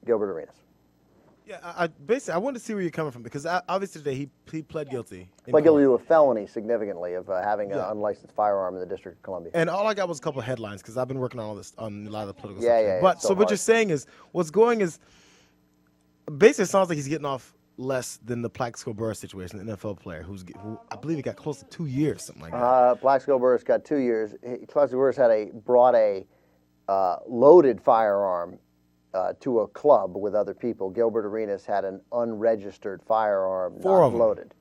Gilbert Arenas. Yeah, I basically I wanted to see where you're coming from because obviously today he pled guilty in Pled guilty court. to a felony significantly of having an Yeah, unlicensed firearm in the District of Columbia. and all I got was a couple of headlines because I've been working on all this on a lot of the political stuff Yeah, today. yeah, yeah. But So so what you're hard. saying is what's going is basically it sounds like he's getting off less than the Plaxico Burress situation, the NFL player who I believe he got close to 2 years, something like that. Plaxico Burress got 2 years. Plaxico Burress brought a loaded firearm to a club with other people. Gilbert Arenas had an unregistered firearm, Four not of them. loaded.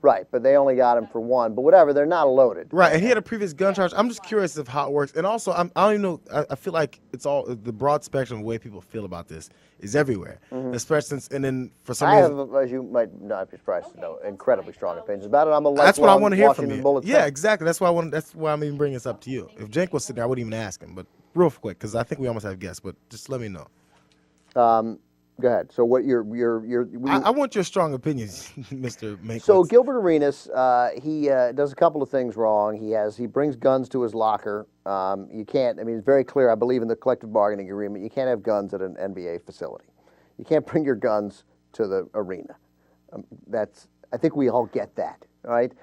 Right, but they only got him for one. But whatever, they're not loaded. Right, and he had a previous gun charge. I'm just curious of how it works, and also I don't even know. I feel like it's all the broad spectrum of the way people feel about this is everywhere, especially since and then for some I reason. have, as you might not be surprised to know, incredibly strong opinions about it. I'm a That's what I lifelong want to hear from Washington you. Bullets Yeah, fan. exactly. That's why I want. That's why I'm even bringing this up to you. If Jenk was sitting there, I wouldn't even ask him. But real quick, because I think we almost have guests. But just let me know. Go ahead. So what I want your strong opinions, Mr. Mankiewicz. So Gilbert Arenas, he does a couple of things wrong. He brings guns to his locker. You can't. I mean, it's very clear. I believe in the collective bargaining agreement. You can't have guns at an NBA facility. You can't bring your guns to the arena. I think we all get that, all right?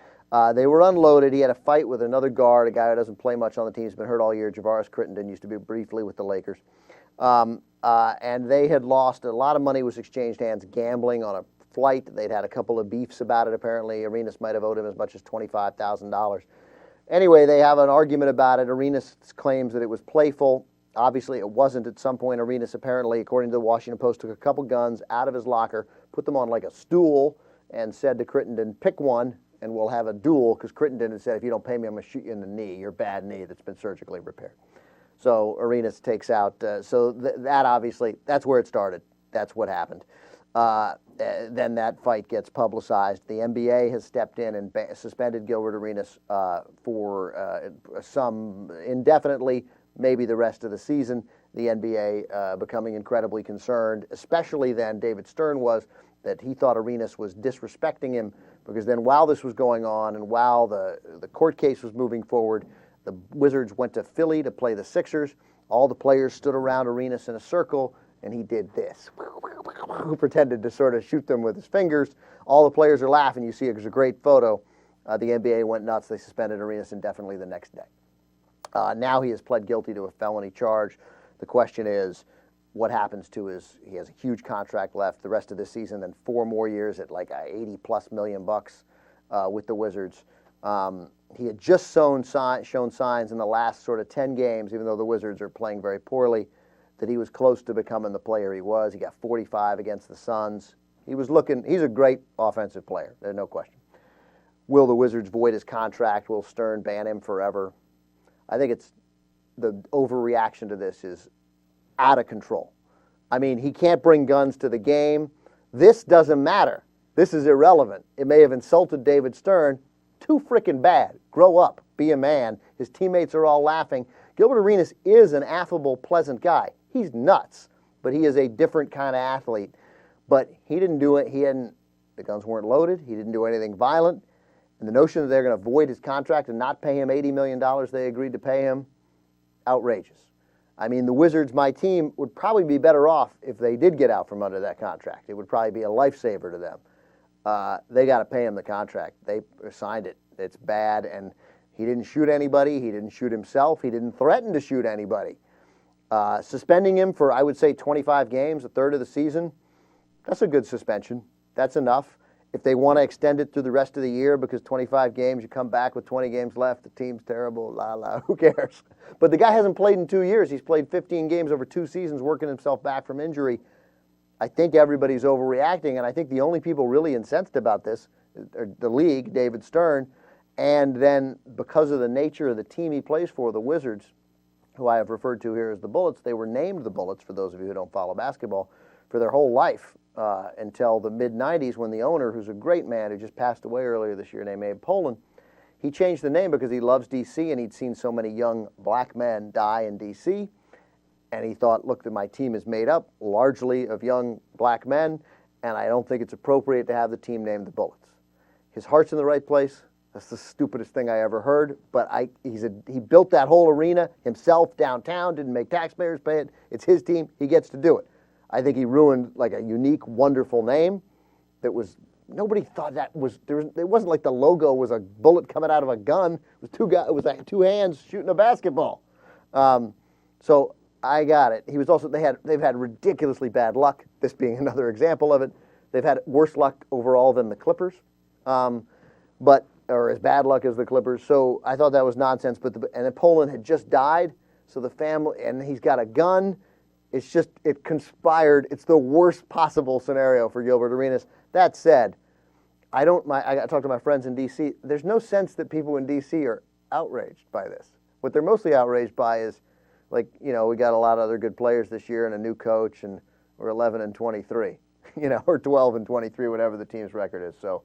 They were unloaded. He had a fight with another guard, a guy who doesn't play much on the team. He's been hurt all year. Javaris Crittenden used to be briefly with the Lakers. And they had lost. A lot of money was exchanged hands gambling on a flight. They'd had a couple of beefs about it, apparently. Arenas might have owed him as much as $25,000. Anyway, they have an argument about it. Arenas claims that it was playful. Obviously, it wasn't. At some point, Arenas apparently, according to the Washington Post, took a couple guns out of his locker, put them on like a stool, and said to Crittenden, pick one, and we'll have a duel, because Crittenden had said, if you don't pay me, I'm going to shoot you in the knee, your bad knee that's been surgically repaired. So Arenas takes out, that obviously, that's where it started. That's what happened. Then that fight gets publicized. The NBA has stepped in and suspended Gilbert Arenas for some indefinitely, maybe the rest of the season. The NBA becoming incredibly concerned, especially then David Stern was, that he thought Arenas was disrespecting him, because then while this was going on and while the court case was moving forward, the Wizards went to Philly to play the Sixers. All the players stood around Arenas in a circle, and he did this. Pretended to sort of shoot them with his fingers. All the players are laughing. You see it was a great photo. The NBA went nuts. They suspended Arenas indefinitely the next day. Now he has pled guilty to a felony charge. The question is, what happens to he has a huge contract left the rest of this season, then 4 more years at like $80+ million with the Wizards. He had just shown signs in the last sort of 10 games, even though the Wizards are playing very poorly, that he was close to becoming the player he was. He got 45 against the Suns. He's a great offensive player, there's no question. Will the Wizards void his contract? Will Stern ban him forever? I think the overreaction to this is out of control. I mean, he can't bring guns to the game. This doesn't matter. This is irrelevant. It may have insulted David Stern. Too freaking bad. Grow up. Be a man. His teammates are all laughing. Gilbert Arenas is an affable, pleasant guy. He's nuts, but he is a different kind of athlete. But he didn't do it. The guns weren't loaded. He didn't do anything violent. And the notion that they're going to void his contract and not pay him $80 million they agreed to pay him, outrageous. I mean, the Wizards, my team, would probably be better off if they did get out from under that contract. It would probably be a lifesaver to them. They got to pay him the contract. They signed it. It's bad, and he didn't shoot anybody. He didn't shoot himself. He didn't threaten to shoot anybody. Suspending him for, I would say, 25 games, a third of the season, that's a good suspension. That's enough. If they want to extend it through the rest of the year because 25 games, you come back with 20 games left, the team's terrible, who cares? But the guy hasn't played in 2 years. He's played 15 games over 2 seasons, working himself back from injury. I think everybody's overreacting, and I think the only people really incensed about this are the league, David Stern, and then because of the nature of the team he plays for, the Wizards, who I have referred to here as the Bullets, they were named the Bullets, for those of you who don't follow basketball, for their whole life until the mid-'90s when the owner, who's a great man who just passed away earlier this year named Abe Pollin, he changed the name because he loves D.C. and he'd seen so many young black men die in D.C., and he thought, look, my team is made up largely of young black men, and I don't think it's appropriate to have the team named the Bullets. His heart's in the right place. That's the stupidest thing I ever heard, but he built that whole arena himself downtown, didn't make taxpayers pay it. It's his team. He gets to do it. I think he ruined like a unique, wonderful name that was nobody thought that was there. It wasn't like the logo was a bullet coming out of a gun. It was It was like two hands shooting a basketball. So I got it. He was also they've had ridiculously bad luck. This being another example of it. They've had worse luck overall than the Clippers, or as bad luck as the Clippers. So I thought that was nonsense. And then Poland had just died, so the family and he's got a gun. It conspired. It's the worst possible scenario for Gilbert Arenas. That said, I talked to my friends in D.C. There's no sense that people in D.C. are outraged by this. What they're mostly outraged by is, we got a lot of other good players this year and a new coach, and we're 11-23, or 12-23, whatever the team's record is. So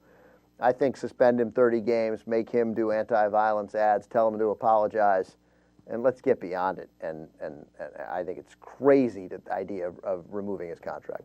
I think suspend him 30 games, make him do anti-violence ads, tell him to apologize, and let's get beyond it. And I think it's crazy, the idea of removing his contract.